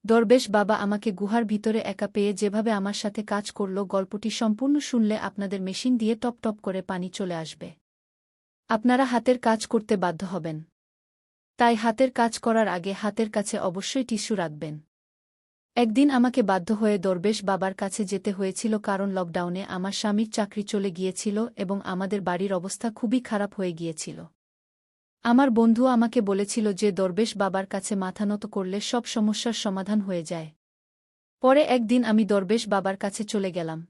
দরবেশ বাবা আমাকে গুহার ভিতরে একা পেয়ে যেভাবে আমার সাথে কাজ করল, গল্পটি সম্পূর্ণ শুনলে আপনাদের মেশিন দিয়ে টপ টপ করে পানি চলে আসবে। আপনারা হাতের কাজ করতে বাধ্য হবেন। তাই হাতের কাজ করার আগে হাতের কাছে অবশ্যই টিস্যু রাখবেন। একদিন আমাকে বাধ্য হয়ে দরবেশ বাবার কাছে যেতে হয়েছিল, কারণ লকডাউনে আমার স্বামীর চাকরি চলে গিয়েছিল এবং আমাদের বাড়ির অবস্থা খুবই খারাপ হয়ে গিয়েছিল। আমার বন্ধু আমাকে বলেছিল যে দরবেশ বাবার কাছে মাথা নত করলে সব সমস্যার সমাধান হয়ে যায়। পরে একদিন আমি দরবেশ বাবার কাছে চলে গেলাম।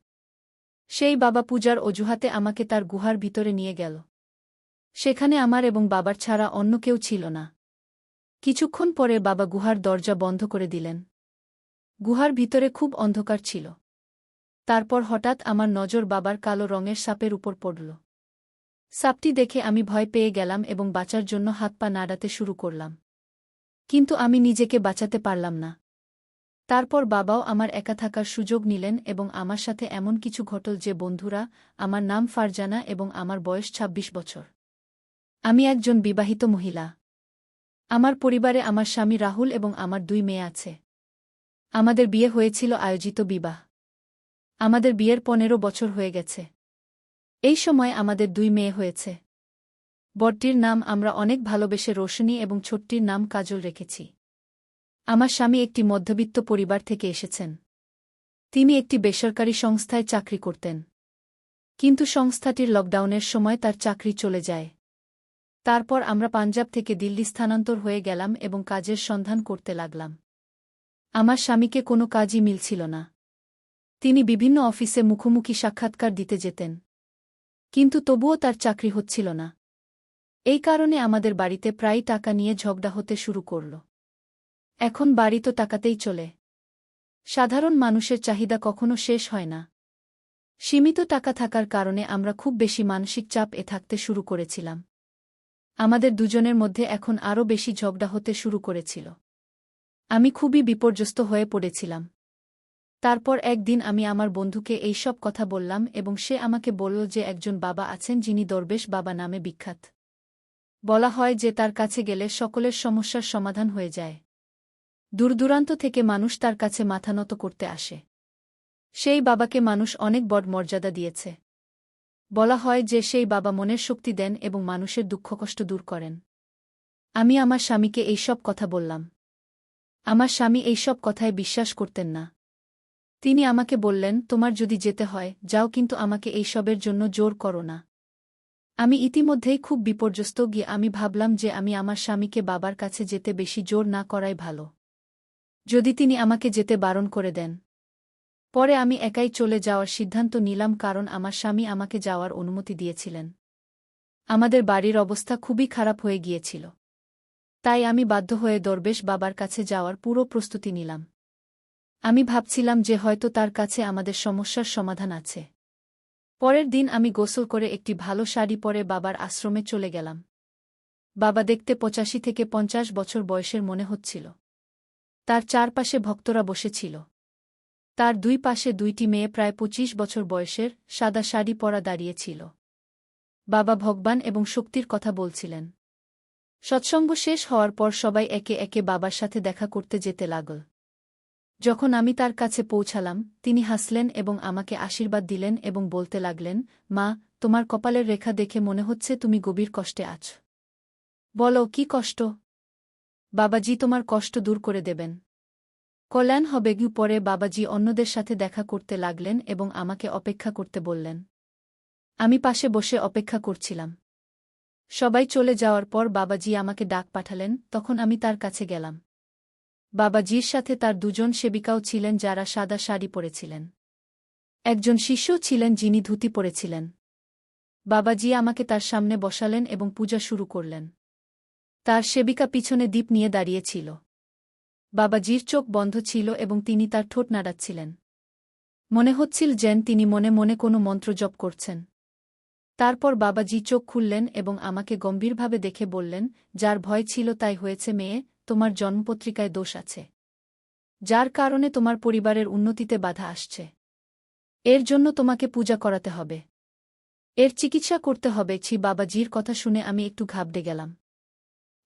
সেই বাবা পূজার অজুহাতে আমাকে তার গুহার ভিতরে নিয়ে গেল। সেখানে আমার এবং বাবার ছাড়া অন্য কেউ ছিল না। কিছুক্ষণ পরে বাবা গুহার দরজা বন্ধ করে দিলেন। গুহার ভিতরে খুব অন্ধকার ছিল। তারপর হঠাৎ আমার নজর বাবার কালো রঙের সাপের উপর পড়ল। সাপটি দেখে আমি ভয় পেয়ে গেলাম এবং বাঁচার জন্য হাত পা নাড়াতে শুরু করলাম। কিন্তু আমি নিজেকে বাঁচাতে পারলাম না। তারপর বাবাও আমার একা থাকার সুযোগ নিলেন এবং আমার সাথে এমন কিছু ঘটল যে বন্ধুরা, আমার নাম ফারজানা এবং আমার বয়স ২৬ বছর। আমি একজন বিবাহিত মহিলা। আমার পরিবারে আমার স্বামী রাহুল এবং আমার ২ মেয়ে আছে। আমাদের বিয়ে হয়েছিল আয়োজিত বিবাহ। আমাদের বিয়ের ১৫ বছর হয়ে গেছে। এই সময় আমাদের ২ মেয়ে হয়েছে। বড়টির নাম আমরা অনেক ভালোবেসে রোশনী এবং ছোটটির নাম কাজল রেখেছি। আমার স্বামী একটি মধ্যবিত্ত পরিবার থেকে এসেছেন। তিনি একটি বেসরকারি সংস্থায় চাকরি করতেন। কিন্তু সংস্থাটির লকডাউনের সময় তার চাকরি চলে যায়। তারপর আমরা পাঞ্জাব থেকে দিল্লি স্থানান্তর হয়ে গেলাম এবং কাজের সন্ধান করতে লাগলাম। আমার স্বামীকে কোনো কাজই মিলছিল না। তিনি বিভিন্ন অফিসে মুখোমুখি সাক্ষাৎকার দিতে যেতেন। কিন্তু তবুও তার চাকরি হচ্ছিল না। এই কারণে আমাদের বাড়িতে প্রায়ই টাকা নিয়ে ঝগড়া হতে শুরু করল। এখন বাড়ি তো টাকাতেই চলে। সাধারণ মানুষের চাহিদা কখনো শেষ হয় না। সীমিত টাকা থাকার কারণে আমরা খুব বেশি মানসিক চাপ থাকতে শুরু করেছিলাম। আমাদের দুজনের মধ্যে এখন আরও বেশি ঝগড়া হতে শুরু করেছিল। আমি খুবই বিপর্যস্ত হয়ে পড়েছিলাম। তারপর একদিন আমি আমার বন্ধুকে এই সব কথা বললাম এবং সে আমাকে বলল যে একজন বাবা আছেন যিনি দরবেশ বাবা নামে বিখ্যাত। বলা হয় যে তার কাছে গেলে সকলের সমস্যার সমাধান হয়ে যায়। দূরদূরান্ত থেকে মানুষ তার কাছে মাথা নত করতে আসে। সেই বাবাকে মানুষ অনেক বড় মর্যাদা দিয়েছে। বলা হয় যে সেই বাবা মনের শক্তি দেন এবং মানুষের দুঃখকষ্ট দূর করেন। আমি আমার স্বামীকে এই সব কথা বললাম। আমার স্বামী এই সব কথায় বিশ্বাস করতেন না। তিনি আমাকে বললেন, তোমার যদি যেতে হয় যাও, কিন্তু আমাকে এই সবের জন্য জোর করো না। আমি ইতিমধ্যেই খুব বিপর্যস্ত গিয়ে আমি ভাবলাম যে আমি আমার স্বামীকে বাবার কাছে যেতে বেশি জোর না করাই ভালো। যদি তিনি আমাকে যেতে বারণ করে দেন। পরে আমি একাই চলে যাওয়ার সিদ্ধান্ত নিলাম, কারণ আমার স্বামী আমাকে যাওয়ার অনুমতি দিয়েছিলেন। আমাদের বাড়ির অবস্থা খুবই খারাপ হয়ে গিয়েছিল। তাই আমি বাধ্য হয়ে দরবেশ বাবার কাছে যাওয়ার পুরো প্রস্তুতি নিলাম। আমি ভাবছিলাম যে হয়তো তার কাছে আমাদের সমস্যার সমাধান আছে। পরের দিন আমি গোসল করে একটি ভালো শাড়ি পরে বাবার আশ্রমে চলে গেলাম। বাবা দেখতে ৮৫ থেকে ৫০ বছর বয়সের মনে হচ্ছিল। তার চারপাশে ভক্তরা বসেছিল। তার ২ পাশে ২টি মেয়ে প্রায় ২৫ বছর বয়সের, সাদা শাড়ি পরা দাঁড়িয়েছিল। বাবা ভগবান এবং শক্তির কথা বলছিলেন। সৎসঙ্গ শেষ হওয়ার পর সবাই একে একে বাবার সাথে দেখা করতে যেতে লাগল। যখন আমি তার কাছে পৌঁছালাম, তিনি হাসলেন এবং আমাকে আশীর্বাদ দিলেন এবং বলতে লাগলেন, মা, তোমার কপালের রেখা দেখে মনে হচ্ছে তুমি গভীর কষ্টে আছ। বলো, কি কষ্ট? বাবাজি তোমার কষ্ট দূর করে দেবেন। কল্যাণ হবে। পরে বাবাজি অন্যদের সাথে দেখা করতে লাগলেন এবং আমাকে অপেক্ষা করতে বললেন। আমি পাশে বসে অপেক্ষা করছিলাম। সবাই চলে যাওয়ার পর বাবাজি আমাকে ডাক পাঠালেন, তখন আমি তার কাছে গেলাম। বাবাজির সাথে তার ২ জন সেবিকাও ছিলেন যারা সাদা শাড়ি পরেছিলেন। একজন শিষ্যও ছিলেন যিনি ধুতি পরেছিলেন। বাবাজি আমাকে তার সামনে বসালেন এবং পূজা শুরু করলেন। তার সেবিকা পিছনে দীপ নিয়ে দাঁড়িয়েছিল। বাবাজির চোখ বন্ধ ছিল এবং তিনি তার ঠোঁট নাড়াচ্ছিলেন। মনে হচ্ছিল যেন তিনি মনে মনে কোনো মন্ত্র জপ করছেন। তারপর বাবাজি চোখ খুললেন এবং আমাকে গম্ভীরভাবে দেখে বললেন, যার ভয় ছিল তাই হয়েছে মেয়ে, তোমার জন্মপত্রিকায় দোষ আছে, যার কারণে তোমার পরিবারের উন্নতিতে বাধা আসছে। এর জন্য তোমাকে পূজা করাতে হবে, এর চিকিৎসা করতে হবে। বাবাজির কথা শুনে আমি একটু ঘাবড়ে গেলাম।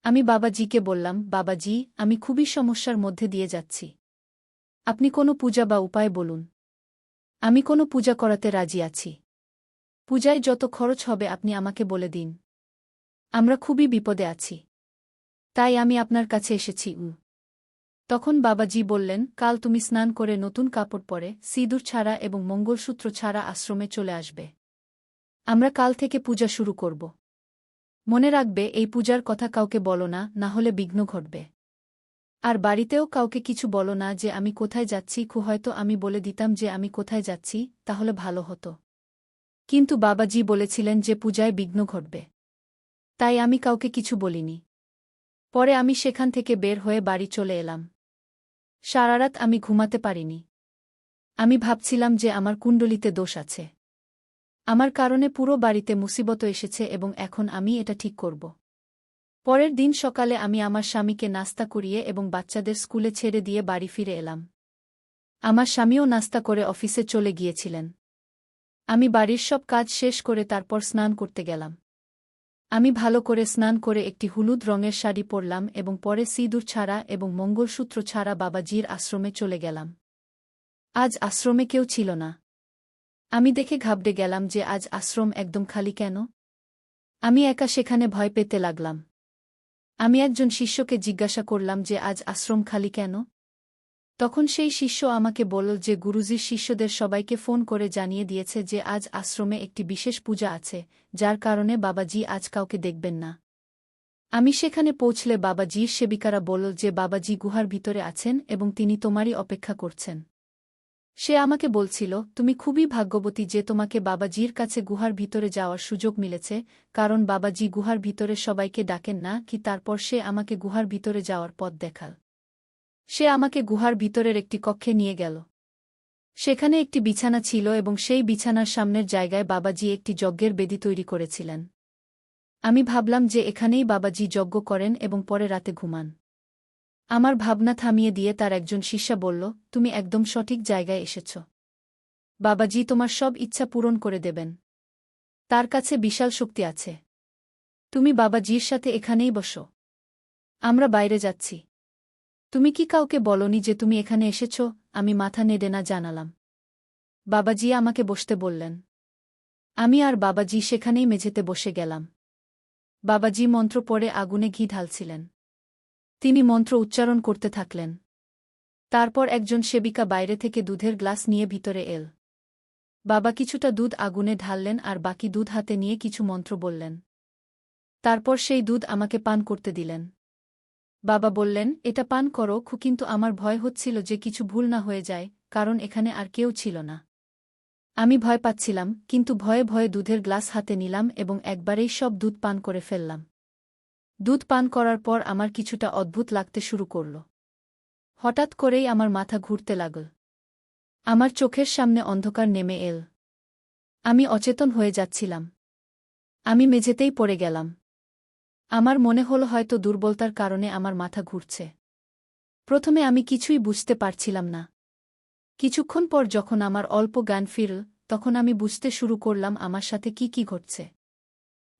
আমি বাবাজিকে বললাম, বাবাজি, আমি খুবই সমস্যার মধ্যে দিয়ে যাচ্ছি। আপনি কোনো পূজা বা উপায় বলুন। আমি কোনো পূজা করাতে রাজি আছি। পূজায় যত খরচ হবে আপনি আমাকে বলে দিন। আমরা খুবই বিপদে আছি। তাই আমি আপনার কাছে এসেছি। তখন বাবাজি বললেন, কাল তুমি স্নান করে নতুন কাপড় পরে সিঁদুর ছাড়া এবং মঙ্গলসূত্র ছাড়া আশ্রমে চলে আসবে। আমরা কাল থেকে পূজা শুরু করব। মনে রাখবে এই পূজার কথা কাউকে বলো না, না হলে বিঘ্ন ঘটবে। আর বাড়িতেও কাউকে কিছু বলো না যে আমি কোথায় যাচ্ছি। হয়তো আমি বলে দিতাম যে আমি কোথায় যাচ্ছি, তাহলে ভালো হতো। কিন্তু বাবাজি বলেছিলেন যে পূজায় বিঘ্ন ঘটবে। তাই আমি কাউকে কিছু বলিনি। পরে আমি সেখান থেকে বের হয়ে বাড়ি চলে এলাম। সারারাত আমি ঘুমাতে পারিনি। আমি ভাবছিলাম যে আমার কুণ্ডলিতে দোষ আছে। আমার কারণে পুরো বাড়িতে মুসিবত এসেছে এবং এখন আমি এটা ঠিক করব। পরের দিন সকালে আমি আমার স্বামীকে নাস্তা করিয়ে এবং বাচ্চাদের স্কুলে ছেড়ে দিয়ে বাড়ি ফিরে এলাম। আমার স্বামীও নাস্তা করে অফিসে চলে গিয়েছিলেন। আমি বাড়ির সব কাজ শেষ করে তারপর স্নান করতে গেলাম। আমি ভালো করে স্নান করে একটি হলুদ রঙের শাড়ি পরলাম এবং পরে সিঁদুর ছাড়া এবং মঙ্গলসূত্র ছাড়া বাবাজির আশ্রমে চলে গেলাম। আজ আশ্রমে কেউ ছিল না। আমি দেখে ঘাবড়ে গেলাম যে আজ আশ্রম একদম খালি কেন। আমি একা সেখানে ভয় পেতে লাগলাম। আমি একজন শিষ্যকে জিজ্ঞাসা করলাম যে আজ আশ্রম খালি কেন। তখন সেই শিষ্য আমাকে বলল যে গুরুজির শিষ্যদের সবাইকে ফোন করে জানিয়ে দিয়েছে যে আজ আশ্রমে একটি বিশেষ পূজা আছে, যার কারণে বাবাজি আজ কাউকে দেখবেন না। আমি সেখানে পৌঁছলে বাবাজির সেবিকারা বলল যে বাবাজি গুহার ভিতরে আছেন এবং তিনি তোমারই অপেক্ষা করছেন। সে আমাকে বলছিল, তুমি খুবই ভাগ্যবতী যে তোমাকে বাবাজির কাছে গুহার ভিতরে যাওয়ার সুযোগ মিলেছে, কারণ বাবাজি গুহার ভিতরে সবাইকে ডাকেন না। তারপর সে আমাকে গুহার ভিতরে যাওয়ার পথ দেখাল। সে আমাকে গুহার ভিতরের একটি কক্ষে নিয়ে গেল। সেখানে একটি বিছানা ছিল এবং সেই বিছানার সামনের জায়গায় বাবাজি একটি যজ্ঞের বেদি তৈরি করেছিলেন। আমি ভাবলাম যে এখানেই বাবাজি যজ্ঞ করেন এবং পরে রাতে ঘুমান। আমার ভাবনা থামিয়ে দিয়ে তার একজন শিষ্যা বলল, তুমি একদম সঠিক জায়গায় এসেছ। বাবাজি তোমার সব ইচ্ছা পূরণ করে দেবেন। তার কাছে বিশাল শক্তি আছে। তুমি বাবাজির সাথে এখানেই বসো। আমরা বাইরে যাচ্ছি। তুমি কি কাউকে বলনি যে তুমি এখানে এসেছ? আমি মাথা নেড়ে না জানালাম। বাবাজি আমাকে বসতে বললেন। আমি আর বাবাজি সেখানেই মেঝেতে বসে গেলাম। বাবাজি মন্ত্র পড়ে আগুনে ঘি ঢালছিলেন। তিনি মন্ত্র উচ্চারণ করতে থাকলেন। তারপর একজন সেবিকা বাইরে থেকে দুধের গ্লাস নিয়ে ভিতরে এল। বাবা কিছুটা দুধ আগুনে ঢাললেন আর বাকি দুধ হাতে নিয়ে কিছু মন্ত্র বললেন। তারপর সেই দুধ আমাকে পান করতে দিলেন। বাবা বললেন, এটা পান করো। কিন্তু আমার ভয় হচ্ছিল যে কিছু ভুল না হয়ে যায়, কারণ এখানে আর কেউ ছিল না। আমি ভয় পাচ্ছিলাম, কিন্তু ভয়ে ভয়ে দুধের গ্লাস হাতে নিলাম এবং একবারেই সব দুধ পান করে ফেললাম। দুধ পান করার পর আমার কিছুটা অদ্ভুত লাগতে শুরু করল। হঠাৎ করেই আমার মাথা ঘুরতে লাগল। আমার চোখের সামনে অন্ধকার নেমে এল। আমি অচেতন হয়ে যাচ্ছিলাম। আমি মেঝেতেই পড়ে গেলাম। আমার মনে হল হয়তো দুর্বলতার কারণে আমার মাথা ঘুরছে। প্রথমে আমি কিছুই বুঝতে পারছিলাম না। কিছুক্ষণ পর যখন আমার অল্প জ্ঞান ফিরল, তখন আমি বুঝতে শুরু করলাম আমার সাথে কি কি ঘটছে।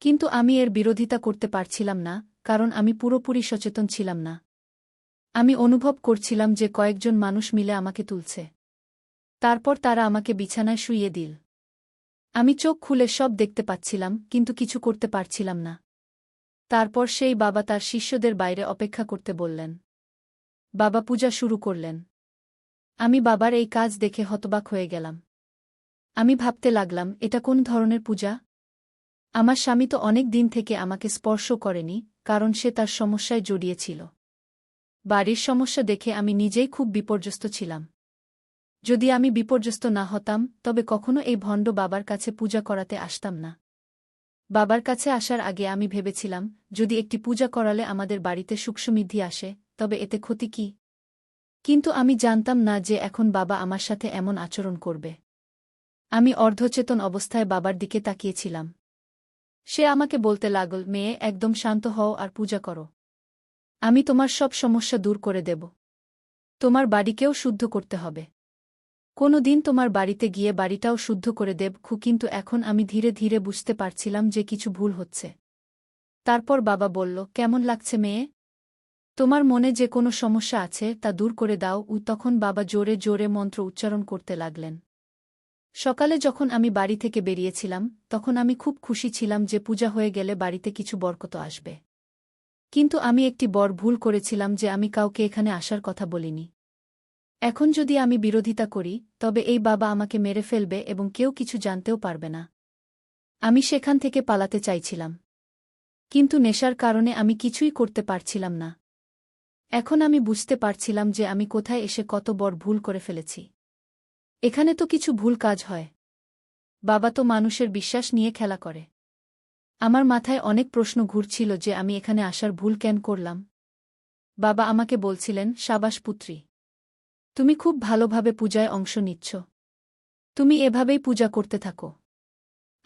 কিন্তু আমি এর বিরোধিতা করতে পারছিলাম না, কারণ আমি পুরোপুরি সচেতন ছিলাম না। আমি অনুভব করছিলাম যে কয়েকজন মানুষ মিলে আমাকে তুলছে। তারপর তারা আমাকে বিছানায় শুইয়ে দিল। আমি চোখ খুলে সব দেখতে পাচ্ছিলাম, কিন্তু কিছু করতে পারছিলাম না। তারপর সেই বাবা তার শিষ্যদের বাইরে অপেক্ষা করতে বললেন। বাবা পূজা শুরু করলেন। আমি বাবার এই কাজ দেখে হতবাক হয়ে গেলাম। আমি ভাবতে লাগলাম, এটা কোন ধরনের পূজা? আমার স্বামী তো অনেক দিন থেকে আমাকে স্পর্শ করেনি, কারণ সে তার সমস্যায় জড়িয়েছিল। বাড়ির সমস্যা দেখে আমি নিজেই খুব বিপর্যস্ত ছিলাম। যদি আমি বিপর্যস্ত না হতাম, তবে কখনো এই ভণ্ড বাবার কাছে পূজা করাতে আসতাম না। বাবার কাছে আসার আগে আমি ভেবেছিলাম, যদি একটি পূজা করালে আমাদের বাড়িতে সুখসমৃদ্ধি আসে, তবে এতে ক্ষতি কি? কিন্তু আমি জানতাম না যে এখন বাবা আমার সাথে এমন আচরণ করবে। আমি অর্ধচেতন অবস্থায় বাবার দিকে তাকিয়েছিলাম। সে আমাকে বলতে লাগল, মেয়ে, একদম শান্ত হও আর পূজা করো। আমি তোমার সব সমস্যা দূর করে দেব। তোমার বাড়িকেও শুদ্ধ করতে হবে। কোনো দিন তোমার বাড়িতে গিয়ে বাড়িটাও শুদ্ধ করে দেব। কিন্তু এখন আমি ধীরে ধীরে বুঝতে পারছিলাম যে কিছু ভুল হচ্ছে। তারপর বাবা বলল, কেমন লাগছে মেয়ে? তোমার মনে যে কোনো সমস্যা আছে তা দূর করে দাও। তখন বাবা জোরে জোরে মন্ত্র উচ্চারণ করতে লাগলেন। সকালে যখন আমি বাড়ি থেকে বেরিয়েছিলাম, তখন আমি খুব খুশি ছিলাম যে পূজা হয়ে গেলে বাড়িতে কিছু বরকত আসবে। কিন্তু আমি একটি বড় ভুল করেছিলাম যে আমি কাউকে এখানে আসার কথা বলিনি। এখন যদি আমি বিরোধিতা করি, তবে এই বাবা আমাকে মেরে ফেলবে এবং কেউ কিছু জানতেও পারবে না। আমি সেখান থেকে পালাতে চাইছিলাম। কিন্তু নেশার কারণে আমি কিছুই করতে পারছিলাম না। এখন আমি বুঝতে পারছিলাম যে আমি কোথায় এসে কত বড় ভুল করে ফেলেছি। এখানে তো কিছু ভুল কাজ হয়। বাবা তো মানুষের বিশ্বাস নিয়ে খেলা করে। আমার মাথায় অনেক প্রশ্ন ঘুরছিল যে আমি এখানে আসার ভুল কেন করলাম। বাবা আমাকে বলছিলেন, সাবাস পুত্রী, তুমি খুব ভালোভাবে পূজায় অংশ নিচ্ছ। তুমি এভাবেই পূজা করতে থাকো।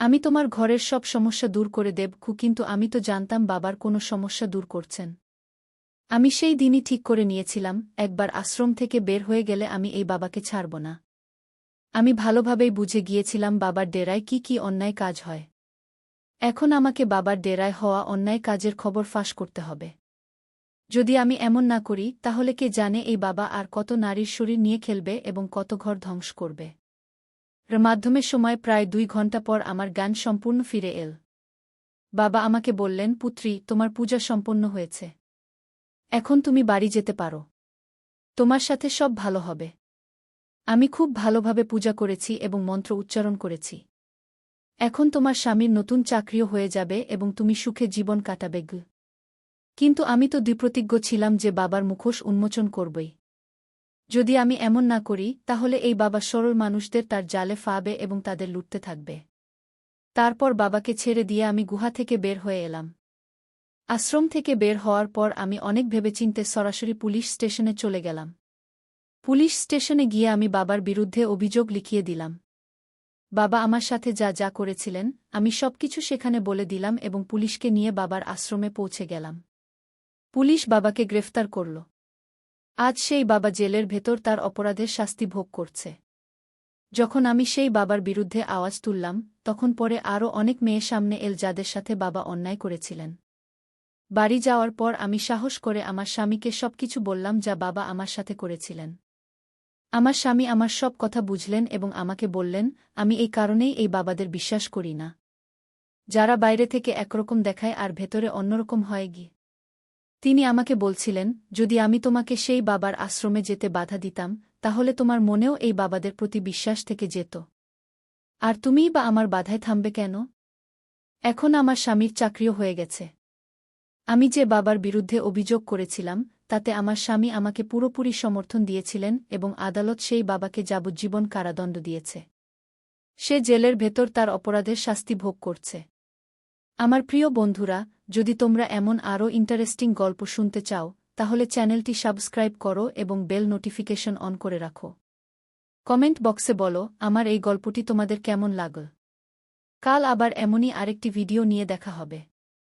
আমি তোমার ঘরের সব সমস্যা দূর করে দেব। কিন্তু আমি তো জানতাম বাবার কোনো সমস্যা দূর করছেন। আমি সেই দিনই ঠিক করে নিয়েছিলাম, একবার আশ্রম থেকে বের হয়ে গেলে আমি এই বাবাকে ছাড়ব না। আমি ভালোভাবেই বুঝে গিয়েছিলাম বাবার ডেরায় কি কি অন্যায় কাজ হয়। এখন আমাকে বাবার ডেরায় হওয়া অন্যায় কাজের খবর ফাঁস করতে হবে। যদি আমি এমন না করি, তাহলে কে জানে এই বাবা আর কত নারীর শরীর নিয়ে খেলবে এবং কত ঘর ধ্বংস করবে। মাধ্যমের সময় প্রায় 2 ঘণ্টা পর আমার জ্ঞান সম্পূর্ণ ফিরে এল। বাবা আমাকে বললেন, পুত্রী, তোমার পূজা সম্পন্ন হয়েছে। এখন তুমি বাড়ি যেতে পারো। তোমার সাথে সব ভালো হবে। আমি খুব ভালোভাবে পূজা করেছি এবং মন্ত্র উচ্চারণ করেছি। এখন তোমার স্বামীর নতুন চাকরিও হয়ে যাবে এবং তুমি সুখে জীবন কাটাবে। কিন্তু আমি তো দৃঢ়প্রতিজ্ঞ ছিলাম যে বাবার মুখোশ উন্মোচন করবই। যদি আমি এমন না করি, তাহলে এই বাবা সরল মানুষদের তার জালে ফাবে এবং তাদের লুটতে থাকবে। তারপর বাবাকে ছেড়ে দিয়ে আমি গুহা থেকে বের হয়ে এলাম। আশ্রম থেকে বের হওয়ার পর আমি অনেক ভেবেচিন্তে সরাসরি পুলিশ স্টেশনে চলে গেলাম। পুলিশ স্টেশনে গিয়ে আমি বাবার বিরুদ্ধে অভিযোগ লিখিয়ে দিলাম। বাবা আমার সাথে যা যা করেছিলেন, আমি সবকিছু সেখানে বলে দিলাম এবং পুলিশকে নিয়ে বাবার আশ্রমে পৌঁছে গেলাম। পুলিশ বাবাকে গ্রেফতার করল। আজ সেই বাবা জেলের ভেতর তার অপরাধের শাস্তি ভোগ করছে। যখন আমি সেই বাবার বিরুদ্ধে আওয়াজ তুললাম, তখন পরে আরও অনেক মেয়ে সামনে এল যাদের সাথে বাবা অন্যায় করেছিলেন। বাড়ি যাওয়ার পর আমি সাহস করে আমার স্বামীকে সবকিছু বললাম যা বাবা আমার সাথে করেছিলেন। আমার স্বামী আমার সব কথা বুঝলেন এবং আমাকে বললেন, আমি এই কারণেই এই বাবাদের বিশ্বাস করি না। যারা বাইরে থেকে একরকম দেখায় আর ভেতরে অন্যরকম হয় গিয়ে। তিনি আমাকে বলছিলেন, যদি আমি তোমাকে সেই বাবার আশ্রমে যেতে বাধা দিতাম, তাহলে তোমার মনেও এই বাবাদের প্রতি বিশ্বাস থেকে যেত। আর তুমিই বা আমার বাধায় থামবে কেন? এখন আমার স্বামীর চাকরিও হয়ে গেছে। আমি যে বাবার বিরুদ্ধে অভিযোগ করেছিলাম, তাতে আমার স্বামী আমাকে পুরোপুরি সমর্থন দিয়েছিলেন এবং আদালত সেই বাবাকে যাবজ্জীবন কারাদণ্ড দিয়েছে। সে জেলের ভেতর তার অপরাধের শাস্তি ভোগ করছে। আমার প্রিয় বন্ধুরা, যদি তোমরা এমন আরও ইন্টারেস্টিং গল্প শুনতে চাও, তাহলে চ্যানেলটি সাবস্ক্রাইব করো এবং বেল নোটিফিকেশন অন করে রাখো। কমেন্ট বক্সে বলো আমার এই গল্পটি তোমাদের কেমন লাগল। কাল আবার এমনই আরেকটি ভিডিও নিয়ে দেখা হবে।